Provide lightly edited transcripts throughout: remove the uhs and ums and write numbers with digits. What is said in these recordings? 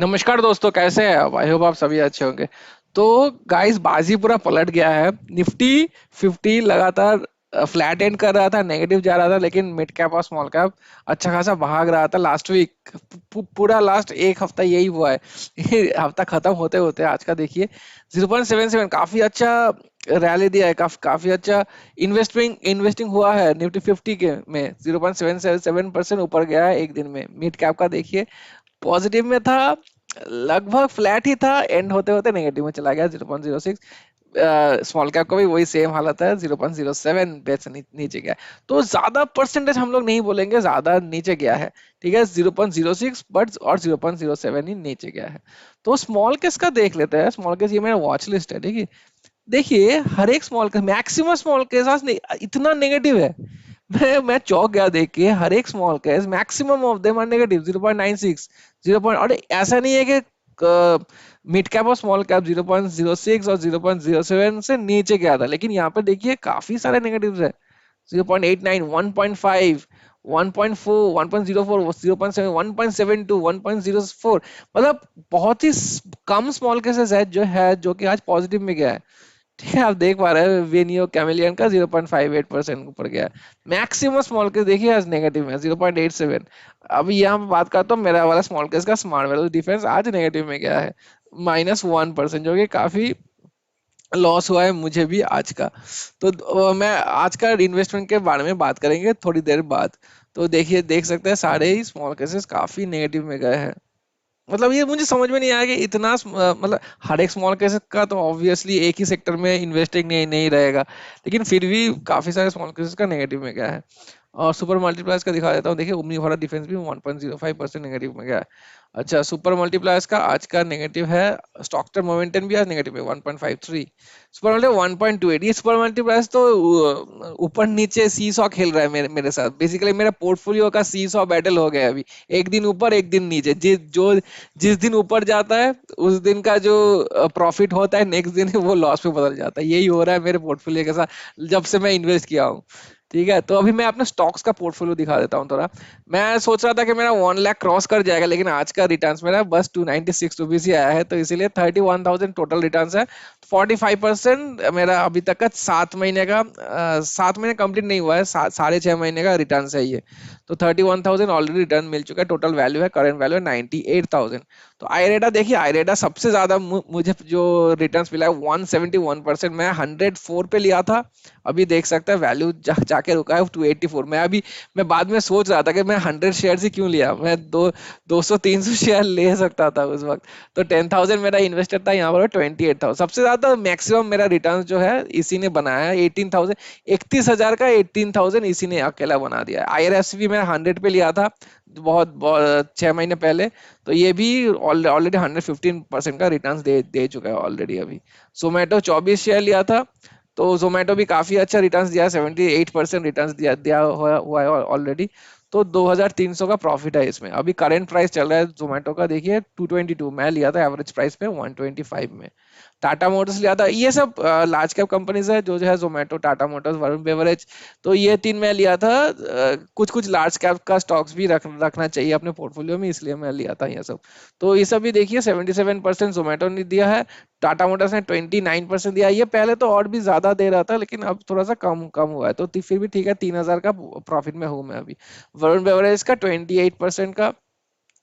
नमस्कार दोस्तों, कैसे हैं आप? आई होप आप सभी अच्छे होंगे। तो गाइस, बाजी पूरा पलट गया है। निफ्टी 50 लगातार फ्लैट एंड कर रहा था, नेगेटिव जा रहा था, लेकिन मिड कैप और स्मॉल कैप अच्छा खासा भाग रहा था लास्ट वीक। पूरा लास्ट एक हफ्ता यही हुआ है। ये हफ्ता खत्म होते होते आज का देखिए 0.77 काफी अच्छा रैली दिया है। काफी अच्छा इन्वेस्टिंग इन्वेस्टिंग हुआ है निफ्टी 50 के में। 0.77% ऊपर गया है एक दिन में। मिड कैप का देखिए पॉजिटिव में था, लगभग फ्लैट ही था, एंड होते होते नेगेटिव में चला गया 0.06। स्मॉल कैप का भी वही सेम हालत है, 0.07 पे से नीचे गया। तो ज्यादा परसेंटेज हम लोग नहीं बोलेंगे, ज्यादा नीचे गया है। ठीक है, 0.06 बट और 0.07 ही नीचे गया है। तो स्मॉल केस का देख लेते हैं। स्मॉल केस ये मेरा वॉच लिस्ट है। ठीक है, देखिए हर एक small case, maximum small case इतना नेगेटिव है। मैं चौंक गया देख के। हर एक small case maximum of them are negative, 0.96, 0 और ऐसा नहीं है कि मिड कैप और स्मॉल कैप 0.06 और 0.07 से नीचे गया था, लेकिन यहाँ पे देखिए काफी सारे नेगेटिव्स है। 0.89, 1.5, 1.4, 1.04, 0.7, 1.72, 1.04, मतलब बहुत ही कम स्मॉल केसेस है जो कि आज पॉजिटिव में गया है। ठीक है, आप देख पा रहे हैं वेनियो कैमेलियन का 0.58% ऊपर गया है। मैक्सिमम स्मॉल केस देखिए आज नेगेटिव में 0.87। अभी यहाँ पे बात करता हूँ मेरा वाला स्मॉल केस का, स्मार्ट वैल्यू डिफेंस आज नेगेटिव में गया है -1%, जो कि काफी लॉस हुआ है मुझे भी आज का। तो मैं आज का इन्वेस्टमेंट के बारे में बात करेंगे थोड़ी देर बाद। तो देखिए, देख सकते हैं सारे ही स्मॉल केसेस काफी नेगेटिव में गए हैं। मतलब ये मुझे समझ में नहीं आया कि इतना मतलब हर एक स्मॉल केस का तो ऑब्वियसली एक ही सेक्टर में इन्वेस्टिंग नहीं नहीं रहेगा, लेकिन फिर भी काफी सारे स्मॉल केसेस का नेगेटिव में गया है। और सुपर मल्टीप्लायर्स का दिखा देता हूँ। देखिए ओमनी वाला डिफेंस भी 1.05% नेगेटिव में गया है। अच्छा, सुपर मल्टीप्लायर्स का आज का नेगेटिव है। स्टॉकटर मोमेंटम भी आज नेगेटिव है 1.53। Super multi 1.28। ये सुपर मल्टीप्लायर्स तो ऊपर नीचे सी सॉ खेल रहा है मेरे साथ। बेसिकली मेरा पोर्टफोलियो का सी सॉ बैटल हो गया है अभी। एक दिन ऊपर एक दिन नीचे। जिस दिन ऊपर जाता है उस दिन का जो प्रॉफिट होता है, नेक्स्ट दिन वो लॉस में बदल जाता है। यही हो रहा है मेरे पोर्टफोलियो के साथ जब से मैं इन्वेस्ट किया हूँ। ठीक है, तो अभी मैं अपने स्टॉक्स का पोर्टफोलियो दिखा देता हूँ थोड़ा। मैं सोच रहा था कि मेरा 1 लाख क्रॉस कर जाएगा, लेकिन आज का रिटर्न्स मेरा बस 296 रुपीज ही आया है, तो इसीलिए 31,000 टोटल रिटर्न्स है। 45% मेरा अभी तक का 7 महीने का 7 महीने कंप्लीट नहीं हुआ है, 6.5 महीने का रिटर्न्स है ये। तो 31,000 ऑलरेडी रिटर्न मिल चुका है। टोटल वैल्यू है, करंट वैल्यू है 98,000। तो आईरेडा देखिए, आईरेडा सबसे ज्यादा मुझे जो रिटर्न्स मिला है 171%। मैं 104 पे लिया था, अभी देख सकते हैं वैल्यू जाके रुका है 284। मैं बाद में सोच रहा था कि मैं 100 शेयर ही क्यों लिया। मैं 200-300 शेयर ले सकता था उस वक्त। तो 10,000 मेरा इन्वेस्टर था, यहाँ पर 28,000। सबसे ज्यादा मैक्सिमम मेरा रिटर्न जो है इसी ने बनाया है 18,000। 31,000 का 18,000 इसी ने अकेला बना दिया है। आईआरएफ भी मैं 100 पे लिया था, बहुत 6 महीने पहले। तो ये भी ऑलरेडी 115% का रिटर्न दे चुका है ऑलरेडी अभी। जोमेटो 24 शेयर लिया था, तो जोमेटो भी काफी अच्छा रिटर्न्स दिया, 78% रिटर्न्स दिया हुआ है ऑलरेडी। तो 2,300 का प्रॉफिट है इसमें। अभी करंट प्राइस चल रहा है जोमेटो का देखिए 222। मैं लिया था एवरेज प्राइस पे 125 में। टाटा मोटर्स लिया था। ये सब लार्ज कैप कंपनीज है, जो है जोमेटो, टाटा मोटर्स, वरुण बेवरेज। तो ये तीन मैं लिया था। कुछ कुछ लार्ज कैप का स्टॉक्स भी रखना चाहिए अपने पोर्टफोलियो में, इसलिए मैं लिया था ये सब। तो ये सब भी देखिए 77% जोमेटो ने दिया है। टाटा मोटर्स ने 29% दिया। ये पहले तो और भी ज्यादा दे रहा था, लेकिन अब थोड़ा सा कम कम हुआ है, तो फिर भी ठीक है। 3,000 का प्रॉफिट में हूँ मैं अभी। वरुण बेवरेज का 28% का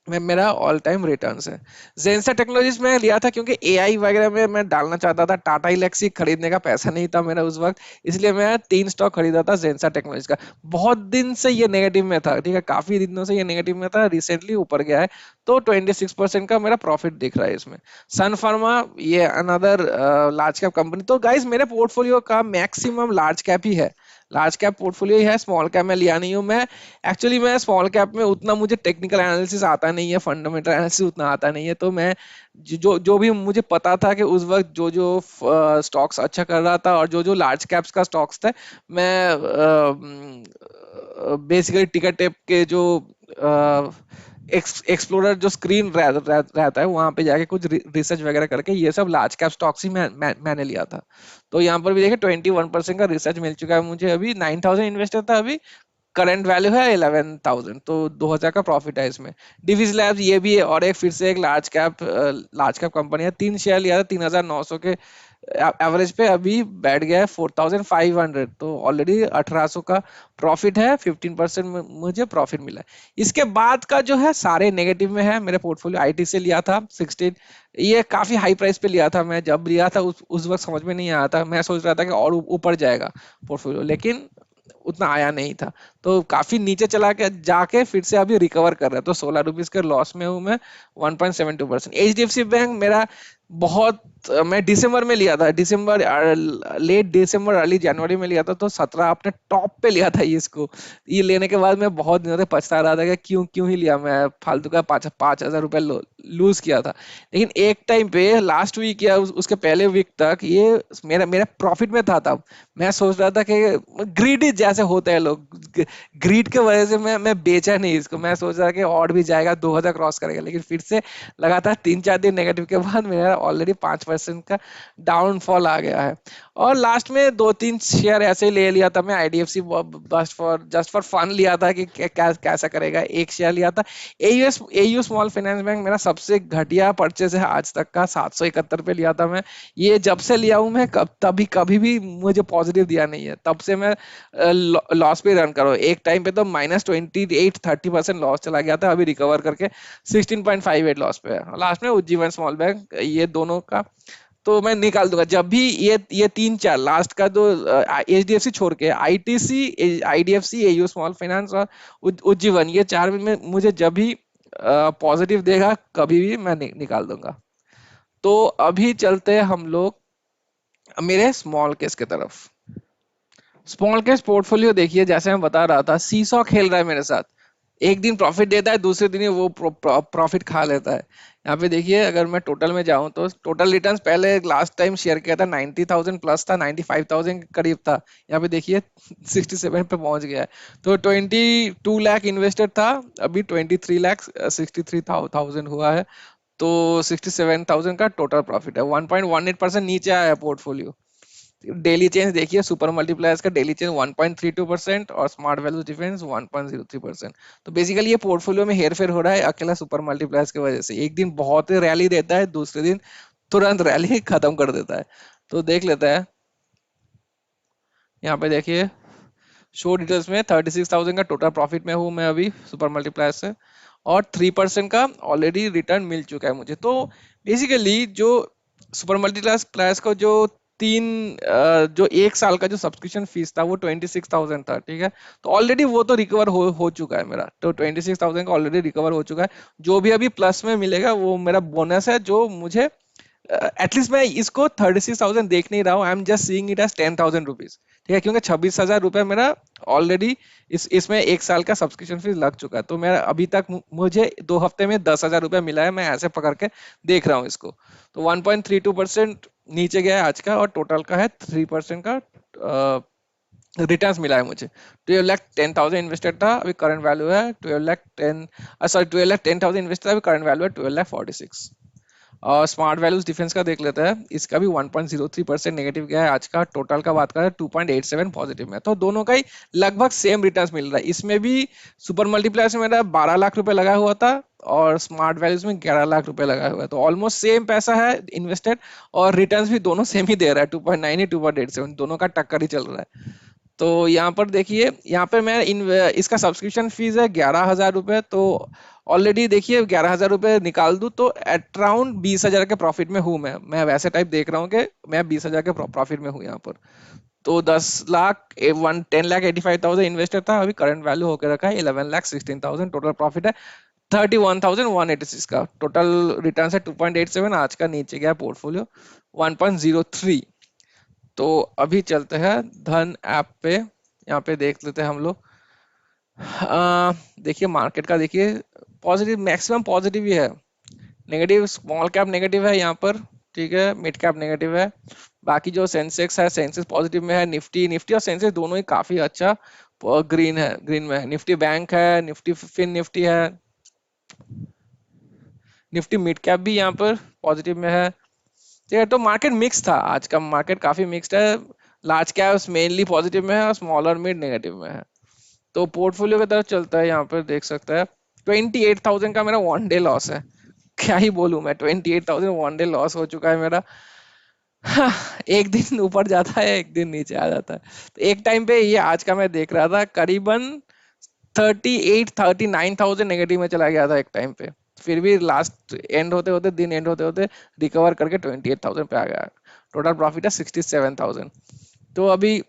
में मेरा ऑल टाइम रिटर्न्स है। जेंसा टेक्नोलॉजीज में लिया था क्योंकि एआई वगैरह में मैं डालना चाहता था। टाटा इलेक्सी खरीदने का पैसा नहीं था मेरा उस वक्त, इसलिए मैं 3 स्टॉक खरीदा था जेंसा टेक्नोलॉजीज का। बहुत दिन से ये नेगेटिव में था। ठीक है, काफी दिनों से ये नेगेटिव में था, रिसेंटली ऊपर गया है। तो 26% का मेरा प्रॉफिट दिख रहा है इसमें। सन फार्मा, ये अनदर लार्ज कैप कंपनी। तो गाइस, मेरे पोर्टफोलियो का मैक्सिमम लार्ज कैप ही है। लार्ज कैप पोर्टफोलियो ही है, स्मॉल कैप में लिया नहीं हूँ मैं। एक्चुअली मैं स्मॉल कैप में उतना मुझे टेक्निकल एनालिसिस आता नहीं है, फंडामेंटल एनालिसिस उतना आता नहीं है। तो मैं जो भी मुझे पता था कि उस वक्त जो जो स्टॉक्स अच्छा कर रहा था और जो जो लार्ज कैप्स का स्टॉक्स थे, मैं बेसिकली टिकर टेप के जो एक्सप्लोरर जो स्क्रीन रहता है, वहां पे जाके कुछ रिसर्च वगैरह करके ये सब लार्ज कैप स्टॉक्स ही मैंने लिया था। तो यहाँ पर भी देखिए 21% का रिसर्च मिल चुका है मुझे। अभी 9,000 इन्वेस्टर था अभी। करंट वैल्यू है 11,000, तो 2,000 का प्रॉफिट है इसमें। डिविज लैब्स ये भी है, और एक फिर से एक लार्ज कैप कंपनी है, 3 शेयर लिया था 3,900 के एवरेज पे, अभी बैठ गया है 4,500, तो ऑलरेडी 1,800 का प्रॉफिट है, 15% मुझे प्रॉफिट मिला है। इसके बाद का जो है सारे नेगेटिव में है मेरे पोर्टफोलियो। आईटी से लिया था 16, ये काफी हाई प्राइस पे लिया था मैं, जब लिया था उस वक्त समझ में नहीं आया था, मैं सोच रहा था कि और ऊपर जाएगा पोर्टफोलियो, लेकिन उतना आया नहीं था, तो काफी नीचे चला के जाके फिर से अभी रिकवर कर रहा है, तो 16 रुपीज के लॉस में हूँ मैं 1.72%। एचडीएफसी बैंक मेरा बहुत, मैं दिसंबर में लिया था, दिसंबर लेट दिसंबर अर्ली जनवरी में लिया था, तो 17 आपने टॉप पे लिया था ये इसको। ये लेने के बाद मैं बहुत दिनों तक पछता रहा था कि क्यों क्यों ही लिया, मैं फालतू का 5,000 रुपये लूज किया था। लेकिन एक टाइम पे लास्ट वीक या उसके पहले वीक तक ये मेरा मेरा प्रॉफिट में था तब। मैं सोच रहा था कि ग्रीडी जैसे होते हैं लोग, ग्रीड के वजह से मैं बेचा नहीं इसको, मैं सोच रहा कि और भी जाएगा 2,000 क्रॉस करेगा, लेकिन फिर से लगातार 3-4 दिन नेगेटिव के बाद मेरा ऑलरेडी 5% का डाउनफॉल आ गया है। और लास्ट में 2-3 शेयर ऐसे ही ले लिया था मैं, आईडीएफसी जस्ट फॉर फन लिया था कि कैसा करेगा, एक शेयर लिया था। एयू स्मॉल फाइनेंस बैंक मेरा सबसे घटिया परचेज है आज तक का, 771 पे लिया था मैं। ये जब से लिया हूं मैं, तभी कभी भी मुझे पॉजिटिव दिया नहीं है, तब से मैं लॉस पे रन करो। एक टाइम पे तो -28-30% लॉस चला गया था, अभी रिकवर करके 16.58 लॉस पे है। लास्ट में उज्जीवन स्मॉल बैंक, ये दोनों का तो मैं निकाल दूंगा जब भी ये 3-4 लास्ट का, जो एचडीएफसी छोड़ के ITC, IDFC, AU small finance और उज्जीवन, ये चार में मुझे जब भी पॉजिटिव देगा कभी भी मैं निकाल दूंगा। तो अभी चलते हैं हम लोग मेरे स्मॉल केस की तरफ। स्मॉल केस पोर्टफोलियो देखिए, जैसे मैं बता रहा था, सीसॉ खेल रहा है मेरे साथ। एक दिन प्रॉफिट देता है, दूसरे दिन ही वो प्रॉफिट खा लेता है। यहाँ पे देखिए, अगर मैं टोटल में जाऊं तो टोटल रिटर्न्स पहले लास्ट टाइम शेयर किया था 90,000 प्लस था, 95,000 के करीब था। यहाँ पे देखिए 67 पे पहुंच गया है। तो 22 लाख इन्वेस्टेड था, अभी 23,63,000 हुआ है, तो 67,000 का टोटल प्रॉफिट है। 1.18% नीचे आया है पोर्टफोलियो। डेली चेंज देखिए, सुपर मल्टीप्लायर्स का डेली चेंज 1.32% और स्मार्ट वैल्यू डिफरेंस 1.03%। तो बेसिकली ये पोर्टफोलियो में हेर फेर हो रहा है अकेला सुपर मल्टीप्लायर्स की वजह से। एक दिन बहुत रैली देता है, दूसरे दिन तुरंत रैली खत्म कर देता है। तो देख लेता है, यहाँ पे देखिए शो डिटेल्स में 36,000 का टोटल प्रॉफिट में हूँ मैं अभी सुपर मल्टीप्लायर से, और 3% का ऑलरेडी रिटर्न मिल चुका है मुझे। तो बेसिकली जो सुपर मल्टीप्लायर्स को जो जो 1 साल का जो सब्सक्रिप्शन फीस था वो 26,000 था, ठीक है। तो ऑलरेडी वो तो रिकवर हो चुका है मेरा, तो 26,000 का ऑलरेडी रिकवर हो चुका है। जो भी अभी प्लस में मिलेगा वो मेरा बोनस है, जो मुझे एटलीस्ट मैं इसको 36,000 देख नहीं रहा हूँ, I am just seeing it as 10,000 rupees, ठीक है, क्योंकि 26,000 रुपये मेरा ऑलरेडी इसमें 1 साल का सब्सक्रिप्शन फीस लग चुका है। तो मेरा अभी तक मुझे 2 हफ्ते में 10,000 रुपये मिला है, मैं ऐसे पकड़ के देख रहा हूँ इसको। तो 1.32% नीचे गया है आज का, और टोटल का है 3% का रिटर्न्स मिला है मुझे। 12,10,000 इन्वेस्टेड था, अभी करंट वैल्यू है 12,10,000 इन्वेस्टेड, अभी करंट वैल्यू है 12,46। और स्मार्ट वैल्यूज डिफेंस का देख लेते हैं, इसका भी 1.03% नेगेटिव गया है आज का। टोटल का बात करें 2.87 पॉजिटिव में, तो दोनों का ही लगभग सेम रिटर्न्स मिल रहा है। इसमें भी सुपर मल्टीप्लायर्स में मेरा 12 लाख रुपए लगा हुआ था, और स्मार्ट वैल्यूज में 11 लाख रुपए लगा हुआ है, तो ऑलमोस्ट सेम पैसा है इन्वेस्टेड, और रिटर्न्स भी दोनों सेम ही दे रहा है, 2.9 2.87, दोनों का टक्कर ही चल रहा है। तो यहाँ पर देखिए, यहाँ पे मैं इसका सब्सक्रिप्शन फीस है 11,000 रुपये, तो ऑलरेडी देखिए 11,000 रुपये निकाल दूं तो एट अराउंड 20,000 के प्रॉफिट में हूँ मैं वैसे टाइप देख रहा हूँ कि मैं 20,000 के प्रॉफिट में हूँ यहाँ पर। तो 10,85,000 इन्वेस्टर था, अभी करंट वैल्यू होकर रखा है 11,16,000, टोटल प्रॉफिट है 31,186 का। टोटल रिटर्न है 2.87, आज का नीचे गया पोर्टफोलियो 1.03। तो अभी चलते हैं धन ऐप पे, यहाँ पे देख लेते हैं हम लोग। देखिए मार्केट का, देखिए पॉजिटिव, मैक्सिमम पॉजिटिव ही है। नेगेटिव स्मॉल कैप नेगेटिव है यहाँ पर, ठीक है, मिड कैप नेगेटिव है। बाकी जो सेंसेक्स है, सेंसेक्स पॉजिटिव में है। निफ्टी निफ्टी और सेंसेक्स दोनों ही काफी अच्छा ग्रीन में है। निफ्टी बैंक है, निफ्टी फिन निफ्टी है, निफ्टी मिड कैप भी यहाँ पर पॉजिटिव में है, ठीक है। तो मार्केट मिक्स था, आज का मार्केट काफी मिक्स्ड है। लार्ज कैप्स मेनली पॉजिटिव में है, और स्मॉल और मिड नेगेटिव में है। तो पोर्टफोलियो की तरफ चलता है, यहाँ पर देख सकता है 28,000 का मेरा वन डे लॉस है। क्या ही बोलूं मैं, 28,000 वन डे लॉस हो चुका है मेरा। हाँ, एक दिन ऊपर जाता है, एक दिन नीचे आ जाता है। तो एक टाइम पे ये आज का मैं देख रहा था करीबन 38-39,000 नेगेटिव में चला गया था एक टाइम पे। फिर भी लास्ट एंड होते होते, दिन एंड होते होते रिकवर करके 28,000 पे आ गया। टोटल प्रॉफिट है 67,000। तो अभी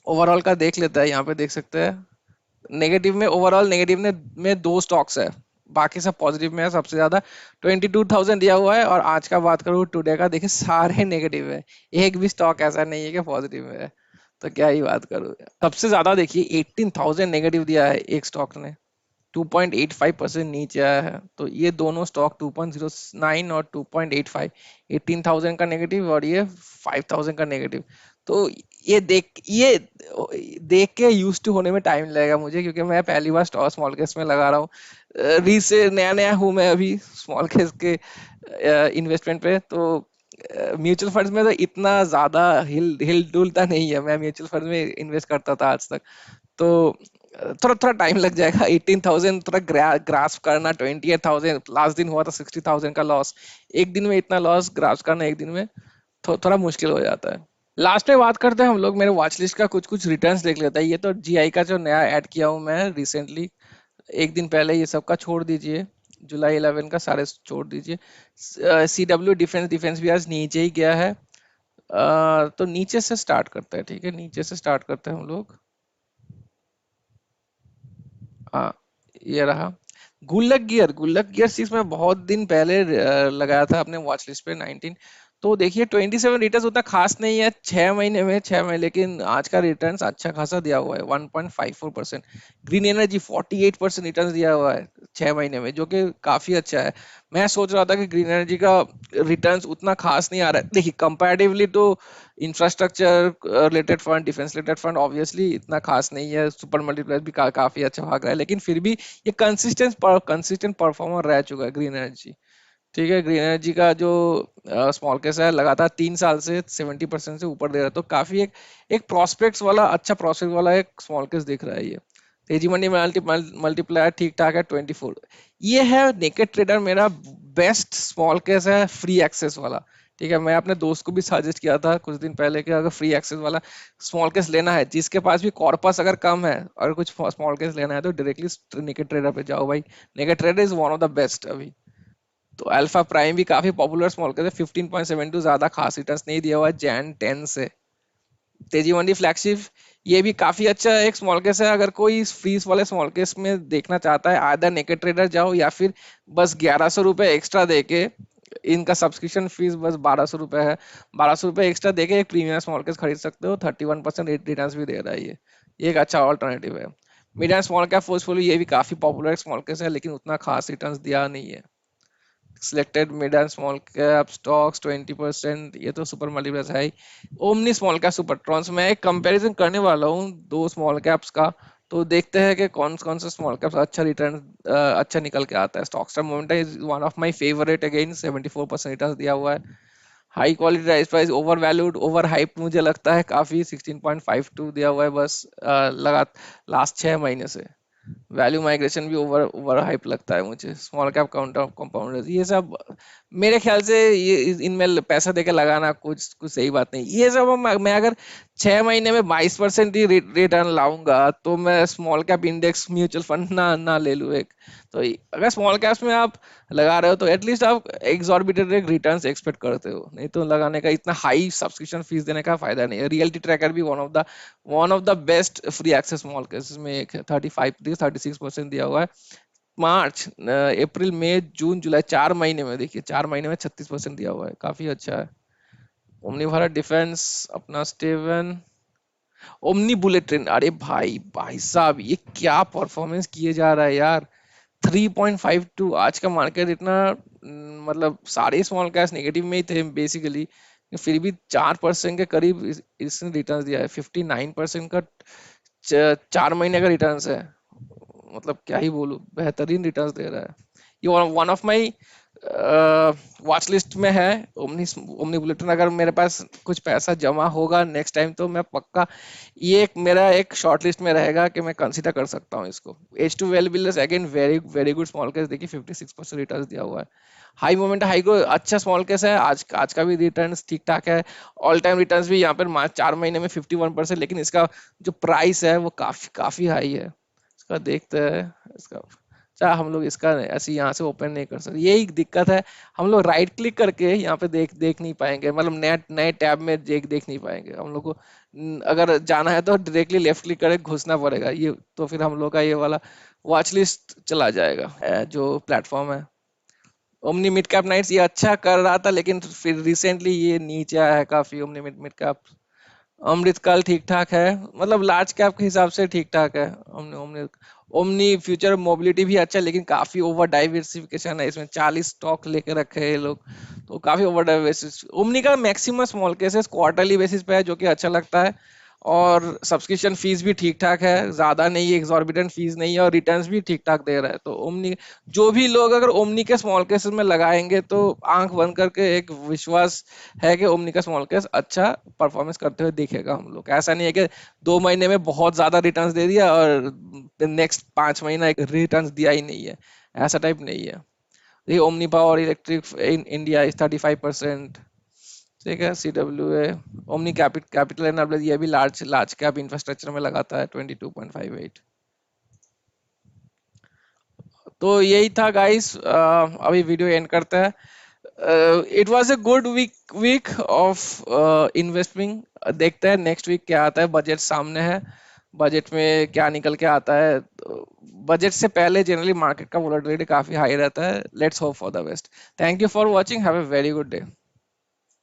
ओवरऑल का देख लेता है, यहाँ पे देख सकते हैं नेगेटिव में, ओवरऑल नेगेटिव में दो स्टॉक्स है, बाकी सब पॉजिटिव में है। सबसे ज्यादा 22,000 दिया हुआ है, और आज का बात करूँ टुडे का, देखिए सारे नेगेटिव है। एक भी स्टॉक ऐसा नहीं है कि पॉजिटिव में है। तो क्या ही बात करूँ। सबसे ज्यादा देखिए 18,000 नेगेटिव दिया है एक स्टॉक ने, 2.85% नीचे आया है। तो ये दोनों स्टॉक 2.09 और 2.85, 18,000 का नेगेटिव और ये 5,000 का नेगेटिव। तो ये देख के यूज टू होने में टाइम लगेगा मुझे, क्योंकि मैं पहली बार स्टॉक स्मॉल केस में लगा रहा हूँ। री से नया नया हूँ मैं अभी स्मॉल केस के इन्वेस्टमेंट पे। तो म्यूचुअल फंड्स में तो इतना ज्यादा हिल हिल डुलता नहीं है। मैं म्यूचुअल फंड में इन्वेस्ट करता था आज तक। तो थोड़ा थोड़ा टाइम लग जाएगा। 18,000 थोड़ा ग्रास्प करना, 28,000 लास्ट दिन हुआ था 60,000 का लॉस। एक दिन में इतना लॉस ग्रास्प करना एक दिन में थोड़ा मुश्किल हो जाता है। लास्ट में बात करते हैं हम लोग मेरे वॉच लिस्ट का, कुछ कुछ रिटर्न्स देख लेते हैं। ये तो जीआई का जो नया ऐड किया हूँ मैं रिसेंटली, एक दिन पहले, ये सब का छोड़ दीजिए। जुलाई 11 का सारे छोड़ दीजिए। CW डिफेंस डिफेंस भी आज नीचे ही गया है। तो नीचे से स्टार्ट करते हैं, ठीक है, नीचे से स्टार्ट करते हैं हम लोग। हाँ, ये रहा गुल्लक गियर चीज मैं बहुत दिन पहले लगाया था अपने वॉच लिस्ट पे 19। तो देखिए 27 रिटर्न उतना खास नहीं है 6 महीने में, 6 महीने, लेकिन आज का रिटर्न अच्छा खासा दिया हुआ है 1.54%। ग्रीन एनर्जी 48% रिटर्न दिया हुआ है 6 महीने में, जो कि काफी अच्छा है। मैं सोच रहा था कि ग्रीन एनर्जी का रिटर्न्स उतना खास नहीं आ रहा है। देखिए कंपैरेटिवली तो infrastructure related fund, defence related fund obviously इतना खास नहीं है। सुपर मल्टीप्लायर भी काफी अच्छा भाग रहा है, लेकिन फिर भी ये कंसिस्टेंट परफॉर्मर रह चुका है ग्रीन एनर्जी। ठीक है, ग्रीन एनर्जी का जो स्मॉल कैस है लगातार 3 साल से 70% से ऊपर दे रहा है। तो काफी एक एक प्रोस्पेक्ट्स वाला, अच्छा प्रोस्पेक्ट वाला एक स्मॉल कैस दिख रहा है ये। तेजी मंडी में मल्टीप्लायर ठीक ठाक है 24। ये है नेकेड ट्रेडर मेरा बेस्ट स्मॉल कैस है, फ्री एक्सेस वाला। ठीक है, मैं अपने दोस्त को भी सजेस्ट किया था कुछ दिन पहले कि अगर फ्री एक्सेस वाला स्मॉल केस लेना है, जिसके पास भी कॉर्पस अगर कम है और कुछ स्मॉल केस लेना है, तो डायरेक्टली नेकेड ट्रेडर पे जाओ भाई। Naked trader is one of the best अभी। तो अल्फा प्राइम भी काफी पॉपुलर स्मॉल केस है, 15.72, ज्यादा खास रिटर्न्स नहीं दिया हुआ है जैन 10 से। तेजी मंडी फ्लैगशिप, ये भी काफी अच्छा एक स्मॉल केस है। अगर कोई फीस वाले स्मॉल केस में देखना चाहता है, आधा नेकेड ट्रेडर जाओ या फिर बस 1100 रुपये एक्स्ट्रा देके, इनका सब्सक्रिप्शन फीस बस 1200 रुपये है। 1200 रुपये एक्स्ट्रा देके एक प्रीमियम स्मॉल केस खरीद सकते हो। 31% रिटर्न भी दे रहा है ये एक अच्छा ऑल्टरनेटिव है। Mid and small cap portfolio, ये भी काफी पॉपुलर स्मॉल केस है, लेकिन उतना खास रिटर्न दिया नहीं है। Selected mid and small cap stocks 20%, ये तो सुपर मल्टीप्लेक्स है ही। ओमनी स्मॉल कैप सुपर ट्रॉन्स, मैं एक कंपैरिजन करने वाला हूँ दो स्मॉल कैप्स का। तो देखते हैं कि कौन कौन सा स्मॉल कैप्स अच्छा रिटर्न अच्छा निकल के आता है। Stocks momentum is one of my favourite, again 74% return दिया हुआ है। High quality rice price, over valued over hype मुझे लगता है काफी, 16.52 दिया हुआ है बस लगा लास्ट 6 महीने से। वैल्यू माइग्रेशन भी ओवर ओवर हाइप लगता है मुझे। स्मॉल कैप काउंटर कंपाउंडर्स, ये सब मेरे ख्याल से ये इनमें पैसा देके लगाना कुछ कुछ सही बात नहीं। ये सब मैं अगर 6 महीने में 22% ही रिटर्न लाऊंगा, तो मैं small cap index mutual fund ना ले लूँ एक। तो अगर स्मॉल कैप्स में आप लगा रहे हो, तो एटलीस्ट आप एग्जॉर्बिटेड रिटर्न्स एक्सपेक्ट करते हो, नहीं तो लगाने का इतना हाई सब्सक्रिप्शन फीस देने का फायदा नहीं है। रियलिटी ट्रैकर भी one of the best free access small cases में एक है। 36% दिया हुआ है। मार्च अप्रैल मई जून जुलाई 4 महीने में, देखिए 4 महीने में 36% दिया हुआ है, काफी अच्छा है। ओमनी भारत डिफेंस अपना स्टेवन, ओमनी बुलेट ट्रेन, अरे भाई भाई साहब ये क्या परफॉर्मेंस किए जा रहा है यार। 3.52, आज का मार्केट इतना मतलब सारे स्मॉल कैप्स नेगेटिव में ही थे बेसिकली, फिर भी 4% के करीब इसने रिटर्न दिया है। 59% का 4 महीने का रिटर्न है। मतलब क्या ही बोलूं, बेहतरीन रिटर्न दे रहा है। ये one of my watch list में है। ओमनी ओमनी बुलेटिन, अगर मेरे पास कुछ पैसा जमा होगा नेक्स्ट टाइम तो मैं पक्का, ये एक मेरा एक शॉर्ट लिस्ट में रहेगा कि मैं कंसीडर कर सकता हूँ इसको। H two well builders again very very good small case, देखिए 56% रिटर्न दिया हुआ है। हाई मोमेंट हाई ग्रो अच्छा स्मॉल केस है, आज का भी रिटर्न ठीक ठाक है। ऑल टाइम रिटर्न भी यहाँ पर 4 महीने में 51%, लेकिन इसका जो प्राइस है वो काफी काफी हाई है। इसका देखते हैं इसका, अच्छा हम लोग इसका ऐसे यहाँ से ओपन नहीं कर सकते, यही दिक्कत है। हम लोग राइट क्लिक करके यहाँ पे देख देख नहीं पाएंगे, मतलब नए नए टैब में देख देख नहीं पाएंगे हम लोग को। अगर जाना है तो डायरेक्टली लेफ्ट क्लिक करके घुसना पड़ेगा, ये तो फिर हम लोग का ये वाला वॉच लिस्ट चला जाएगा। जो प्लेटफॉर्म है ओमनी मिड कैप नाइट्स, ये अच्छा कर रहा था लेकिन फिर रिसेंटली ये नीचे आया है काफी। ओमनी मिड मिड कैप अमृतकाल ठीक ठाक है, मतलब लार्ज कैप के हिसाब से ठीक ठाक है। Omni omni omni future mobility भी अच्छा है, लेकिन काफी ओवर डाइवर्सिफिकेशन है इसमें, 40 स्टॉक लेके रखे हैं ये लोग, तो काफी ओवर डाइवर्सिस। ओमनी का maximum small cases quarterly basis पे है, जो कि अच्छा लगता है। और सब्सक्रिप्शन फीस भी ठीक ठाक है, ज्यादा नहीं है, एग्जॉर्बिटेंट फीस नहीं है, और रिटर्न्स भी ठीक ठाक दे रहा है। तो ओमनी, जो भी लोग अगर ओमनी के स्मॉल केसेस में लगाएंगे तो आंख बंद करके एक विश्वास है कि ओमनी का स्मॉल केस अच्छा परफॉर्मेंस करते हुए दिखेगा हम लोग। ऐसा नहीं है कि 2 महीने में बहुत ज्यादा रिटर्न्स दे दिया और नेक्स्ट 5 महीना एक रिटर्न्स दिया ही नहीं है, ऐसा टाइप नहीं है। ये omni power electric in India is 35%। ठीक है, CWA ओमनी कैपिटल एनएबल, ये भी लार्ज लार्ज कैप इंफ्रास्ट्रक्चर में लगाता है 22.58। तो यही था गाइस, अभी वीडियो एंड करते हैं। It was a good week week of investing. देखते हैं नेक्स्ट वीक क्या आता है, बजट सामने है, बजट में क्या निकल के आता है। बजट से पहले जनरली मार्केट का वोलेटिलिटी काफी हाई रहता है। Let's hope for the best. Thank you for watching, have a very good day.